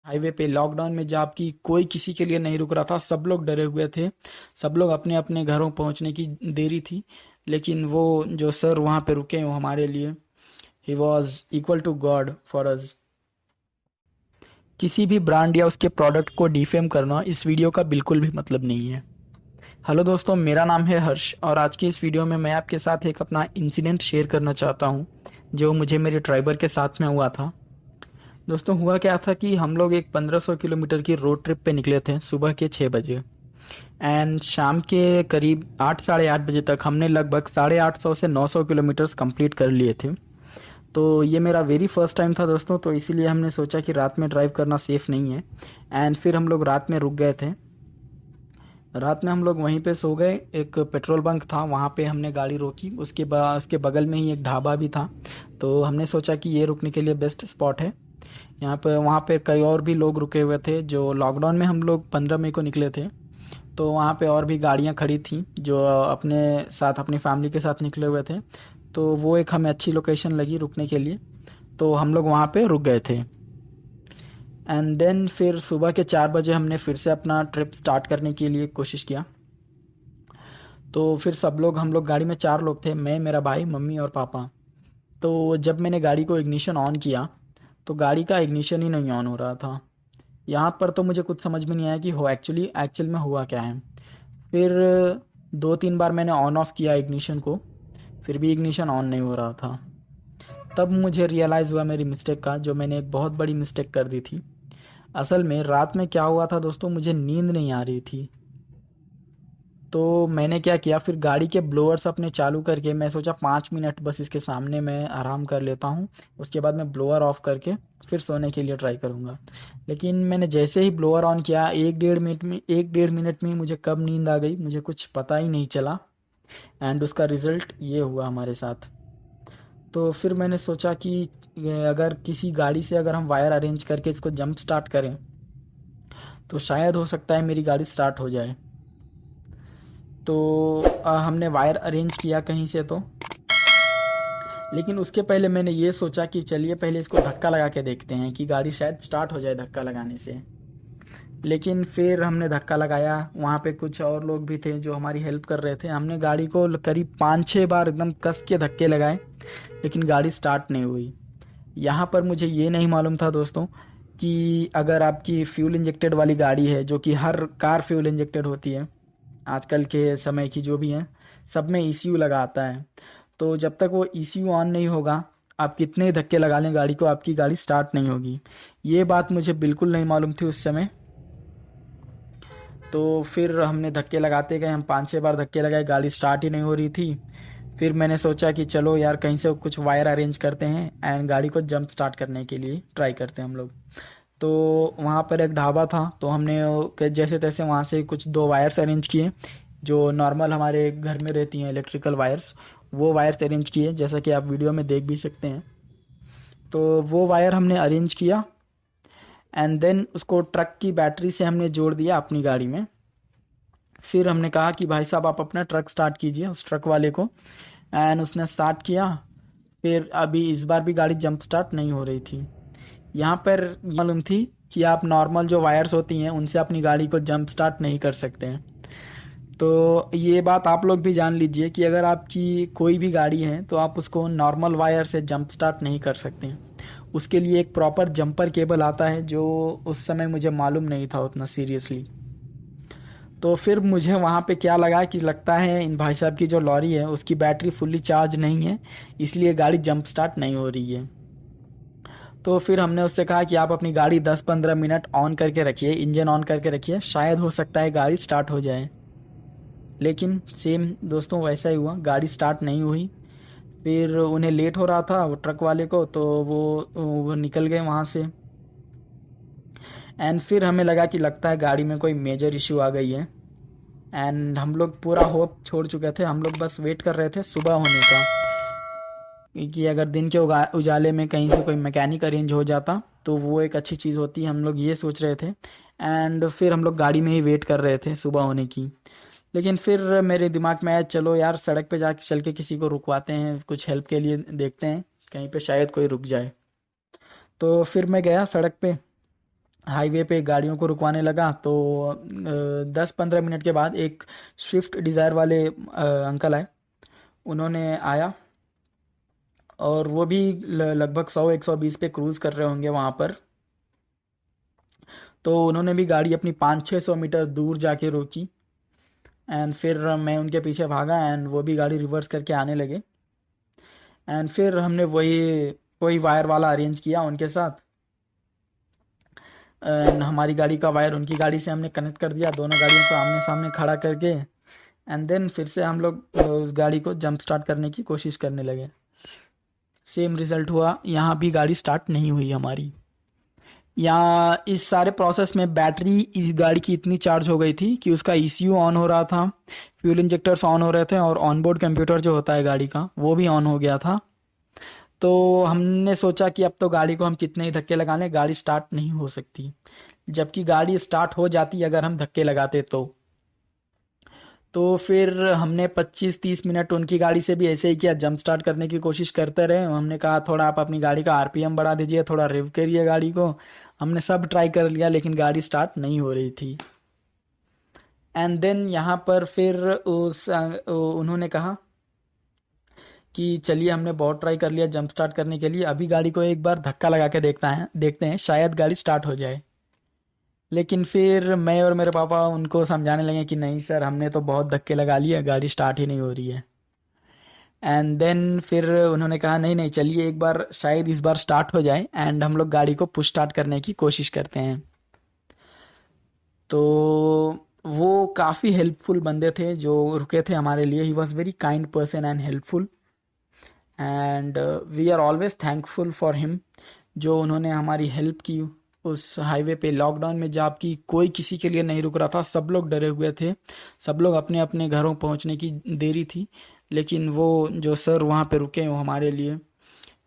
Highway पे lockdown में जब की कोई किसी के लिए नहीं रुक रहा था, सब लोग डरे हुए थे। सब लोग अपने अपने घरों पहुंचने की देरी थी। लेकिन वो जो सर वहां पे रुके वो हमारे लिए, he was equal to God for us. किसी भी ब्रांड या उसके प्रोडक्ट को डिफेम करना इस वीडियो का बिल्कुल भी मतलब नहीं है। हेलो दोस्तों, मेरा नाम है हर्ष और आज की इस वीडियो में मैं आपके साथ एक अपना इंसिडेंट शेयर करना चाहता हूँ जो मुझे मेरे ड्राइवर के साथ में हुआ था। दोस्तों, हुआ क्या था कि हम लोग एक 1500 किलोमीटर की रोड ट्रिप पे निकले थे सुबह के 6 बजे। एंड शाम के करीब 8 साढ़े 8 बजे तक हमने लगभग 850 से 900 किलोमीटर्स कंप्लीट कर लिए थे। तो ये मेरा वेरी फर्स्ट टाइम था दोस्तों, तो इसीलिए हमने सोचा कि रात में ड्राइव करना सेफ नहीं है। एंड फिर हम लोग रात में रुक गए थे। रात में हम लोग वहीं पे सो गए। एक पेट्रोल बंक था, वहाँ पे हमने गाड़ी रोकी। उसके बगल में ही एक ढाबा भी था। तो हमने सोचा कि ये रुकने के लिए बेस्ट स्पॉट है। यहाँ पे वहाँ पे कई और भी लोग रुके हुए थे। जो लॉकडाउन में हम लोग 15 मई को निकले थे, तो वहाँ पे और भी गाड़ियाँ खड़ी थी जो अपने साथ अपनी फैमिली के साथ निकले हुए थे। तो वो एक हमें अच्छी लोकेशन लगी रुकने के लिए, तो हम लोग वहाँ पे रुक गए थे। एंड देन फिर सुबह के 4 बजे हमने फिर से अपना ट्रिप स्टार्ट करने के लिए कोशिश किया। तो फिर हम लोग गाड़ी में 4 लोग थे, मैं, मेरा भाई, मम्मी और पापा। तो जब मैंने गाड़ी को इग्निशन ऑन किया तो गाड़ी का इग्निशन ही नहीं ऑन हो रहा था। यहाँ पर तो मुझे कुछ समझ में नहीं आया कि हो एक्चुअल में हुआ क्या है। फिर 2-3 बार मैंने ऑन ऑफ किया इग्निशन को, फिर भी इग्निशन ऑन नहीं हो रहा था। तब मुझे रियलाइज़ हुआ मेरी मिस्टेक का, जो मैंने एक बहुत बड़ी मिस्टेक कर दी थी। असल में रात में क्या हुआ था दोस्तों, मुझे नींद नहीं आ रही थी। तो मैंने क्या किया, फिर गाड़ी के ब्लोअर्स अपने चालू करके मैं सोचा 5 मिनट बस इसके सामने मैं आराम कर लेता हूँ। उसके बाद मैं ब्लोअर ऑफ करके फिर सोने के लिए ट्राई करूँगा। लेकिन मैंने जैसे ही ब्लोअर ऑन किया, 1-1.5 मिनट में ही मुझे कब नींद आ गई मुझे कुछ पता ही नहीं चला। एंड उसका रिजल्ट ये हुआ हमारे साथ। तो फिर मैंने सोचा कि अगर किसी गाड़ी से अगर हम वायर अरेंज करके इसको जंप स्टार्ट करें तो शायद हो सकता है मेरी गाड़ी स्टार्ट हो जाए। तो हमने वायर अरेंज किया कहीं से तो। लेकिन उसके पहले मैंने ये सोचा कि चलिए पहले इसको धक्का लगा के देखते हैं कि गाड़ी शायद स्टार्ट हो जाए धक्का लगाने से। लेकिन फिर हमने धक्का लगाया, वहाँ पे कुछ और लोग भी थे जो हमारी हेल्प कर रहे थे। हमने गाड़ी को करीब 5-6 बार एकदम कस के धक्के लगाए, लेकिन गाड़ी स्टार्ट नहीं हुई। यहाँ पर मुझे ये नहीं मालूम था दोस्तों कि अगर आपकी फ्यूल इंजेक्टेड वाली गाड़ी है, जो कि हर कार फ्यूल इंजेक्टेड होती है आजकल के समय की जो भी है, सब में ईसीयू लगा आता है। तो जब तक वो ईसीयू ऑन नहीं होगा, आप कितने धक्के लगा लें गाड़ी को, आपकी गाड़ी स्टार्ट नहीं होगी। ये बात मुझे बिल्कुल नहीं मालूम थी उस समय। तो फिर हमने धक्के लगाते गए, हम 5-6 बार धक्के लगाए, गाड़ी स्टार्ट ही नहीं हो रही थी। फिर मैंने सोचा कि चलो यार कहीं से कुछ वायर अरेंज करते हैं एंड गाड़ी को जंप स्टार्ट करने के लिए ट्राई करते हैं हम लोग। तो वहाँ पर एक ढाबा था, तो हमने जैसे तैसे वहाँ से कुछ 2 वायर्स अरेंज किए जो नॉर्मल हमारे घर में रहती हैं, इलेक्ट्रिकल वायर्स। वो वायर्स अरेंज किए जैसा कि आप वीडियो में देख भी सकते हैं। तो वो वायर हमने अरेंज किया एंड देन उसको ट्रक की बैटरी से हमने जोड़ दिया अपनी गाड़ी में। फिर हमने कहा कि भाई साहब आप अपना ट्रक स्टार्ट कीजिए, उस ट्रक वाले को। एंड उसने स्टार्ट किया। फिर अभी इस बार भी गाड़ी जंप स्टार्ट नहीं हो रही थी। यहाँ पर मालूम थी कि आप नॉर्मल जो वायर्स होती हैं उनसे अपनी गाड़ी को जंप स्टार्ट नहीं कर सकते हैं। तो ये बात आप लोग भी जान लीजिए कि अगर आपकी कोई भी गाड़ी है तो आप उसको नॉर्मल वायर से जंप स्टार्ट नहीं कर सकते हैं। उसके लिए एक प्रॉपर जंपर केबल आता है, जो उस समय मुझे मालूम नहीं था उतना सीरियसली। तो फिर मुझे वहाँ पे क्या लगा कि लगता है इन भाई साहब की जो लॉरी है उसकी बैटरी फुल्ली चार्ज नहीं है, इसलिए गाड़ी जंप स्टार्ट नहीं हो रही है। तो फिर हमने उससे कहा कि आप अपनी गाड़ी 10-15 मिनट ऑन करके रखिए, इंजन ऑन करके रखिए, शायद हो सकता है गाड़ी स्टार्ट हो जाए। लेकिन सेम दोस्तों वैसा ही हुआ, गाड़ी स्टार्ट नहीं हुई। फिर उन्हें लेट हो रहा था वो ट्रक वाले को, तो वो निकल गए वहाँ से। एंड फिर हमें लगा कि लगता है गाड़ी में कोई मेजर इशू आ गई है। एंड हम लोग पूरा होप छोड़ चुके थे, हम लोग बस वेट कर रहे थे सुबह होने का, कि अगर दिन के उजाले में कहीं से कोई मैकेनिक अरेंज हो जाता तो वो एक अच्छी चीज़ होती, हम लोग ये सोच रहे थे। एंड फिर हम लोग गाड़ी में ही वेट कर रहे थे सुबह होने की। लेकिन फिर मेरे दिमाग में आया चलो यार सड़क पे जाके चल के किसी को रुकवाते हैं, कुछ हेल्प के लिए देखते हैं, कहीं पे शायद कोई रुक जाए। तो फिर मैं गया सड़क पे। हाईवे पे गाड़ियों को रुकवाने लगा, तो 10-15 मिनट के बाद एक स्विफ्ट डिज़ायर वाले अंकल आए। उन्होंने आया, और वो भी लगभग 100-120 पे क्रूज़ कर रहे होंगे वहाँ पर। तो उन्होंने भी गाड़ी अपनी 500-600 मीटर दूर जाके रोकी, एंड फिर मैं उनके पीछे भागा, एंड वो भी गाड़ी रिवर्स करके आने लगे। एंड फिर हमने वही वही वायर वाला अरेंज किया उनके साथ, एंड हमारी गाड़ी का वायर उनकी गाड़ी से हमने कनेक्ट कर दिया, दोनों गाड़ियों को आमने सामने खड़ा करके। एंड देन फिर से हम लोग उस गाड़ी को जंप स्टार्ट करने की कोशिश करने लगे। सेम रिजल्ट हुआ, यहाँ भी गाड़ी स्टार्ट नहीं हुई हमारी। यहाँ इस सारे प्रोसेस में बैटरी इस गाड़ी की इतनी चार्ज हो गई थी कि उसका ईसीयू ऑन हो रहा था, फ्यूल इंजेक्टर्स ऑन हो रहे थे, और ऑनबोर्ड कंप्यूटर जो होता है गाड़ी का वो भी ऑन हो गया था। तो हमने सोचा कि अब तो गाड़ी को हम कितने ही धक्के लगा लें, गाड़ी स्टार्ट नहीं हो सकती। जबकि गाड़ी स्टार्ट हो जाती अगर हम धक्के लगाते तो फिर हमने 25-30 मिनट उनकी गाड़ी से भी ऐसे ही किया, जंप स्टार्ट करने की कोशिश करते रहे। हमने कहा थोड़ा आप अपनी गाड़ी का आरपीएम बढ़ा दीजिए, थोड़ा रिव करिए गाड़ी को। हमने सब ट्राई कर लिया, लेकिन गाड़ी स्टार्ट नहीं हो रही थी। एंड देन यहाँ पर फिर उन्होंने कहा कि चलिए, हमने बहुत ट्राई कर लिया जंप स्टार्ट करने के लिए, अभी गाड़ी को एक बार धक्का लगा के देखते हैं शायद गाड़ी स्टार्ट हो जाए। लेकिन फिर मैं और मेरे पापा उनको समझाने लगे कि नहीं सर, हमने तो बहुत धक्के लगा लिए, गाड़ी स्टार्ट ही नहीं हो रही है। एंड देन फिर उन्होंने कहा नहीं नहीं, चलिए एक बार शायद इस बार स्टार्ट हो जाए, एंड हम लोग गाड़ी को पुश स्टार्ट करने की कोशिश करते हैं। तो वो काफ़ी हेल्पफुल बंदे थे जो रुके थे हमारे लिए। He was very kind person and helpful, and we are always thankful for him, जो उन्होंने हमारी हेल्प की। उस हाईवे पे लॉकडाउन में जबकि कोई किसी के लिए नहीं रुक रहा था, सब लोग डरे हुए थे, सब लोग अपने अपने घरों पहुंचने की देरी थी, लेकिन वो जो सर वहाँ पे रुके वो हमारे लिए,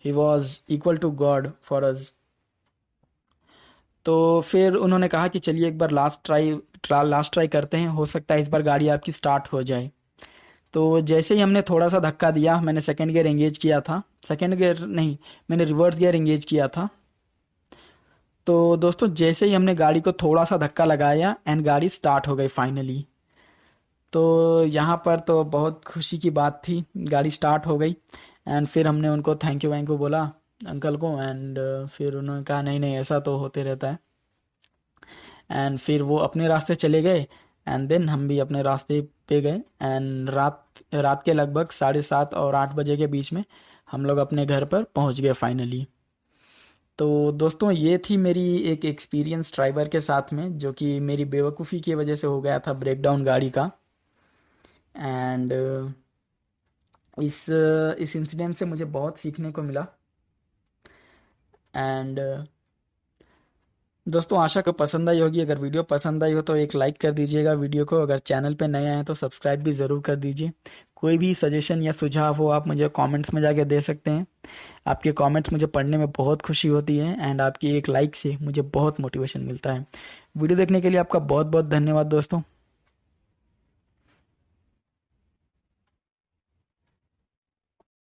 he was equal to God for us. तो फिर उन्होंने कहा कि चलिए एक बार लास्ट ट्राई करते हैं, हो सकता है इस बार गाड़ी आपकी स्टार्ट हो जाए। तो जैसे ही हमने थोड़ा सा धक्का दिया, मैंने सेकंड गियर एंगेज किया था, सेकंड गियर नहीं, मैंने रिवर्स गियर एंगेज किया था। तो दोस्तों जैसे ही हमने गाड़ी को थोड़ा सा धक्का लगाया, एंड गाड़ी स्टार्ट हो गई फाइनली। तो यहाँ पर तो बहुत खुशी की बात थी, गाड़ी स्टार्ट हो गई। एंड फिर हमने उनको थैंक यू बोला अंकल को, एंड फिर उन्होंने कहा नहीं नहीं, ऐसा तो होते रहता है। एंड फिर वो अपने रास्ते चले गए, एंड देन हम भी अपने रास्ते पे गए। एंड रात रात के लगभग 7:30 और 8 बजे के बीच में हम लोग अपने घर पर पहुंच गए फाइनली। तो दोस्तों ये थी मेरी एक एक्सपीरियंस ड्राइवर के साथ में, जो कि मेरी बेवकूफ़ी की वजह से हो गया था ब्रेकडाउन गाड़ी का। एंड इस इंसिडेंट से मुझे बहुत सीखने को मिला। एंड दोस्तों आशा को पसंद आई होगी। अगर वीडियो पसंद आई हो तो एक लाइक कर दीजिएगा वीडियो को। अगर चैनल पे नए आए हैं तो सब्सक्राइब भी ज़रूर कर दीजिए। कोई भी सजेशन या सुझाव हो आप मुझे कमेंट्स में जाके दे सकते हैं। आपके कमेंट्स मुझे पढ़ने में बहुत खुशी होती है, एंड आपकी एक लाइक से मुझे बहुत मोटिवेशन मिलता है। वीडियो देखने के लिए आपका बहुत बहुत धन्यवाद दोस्तों।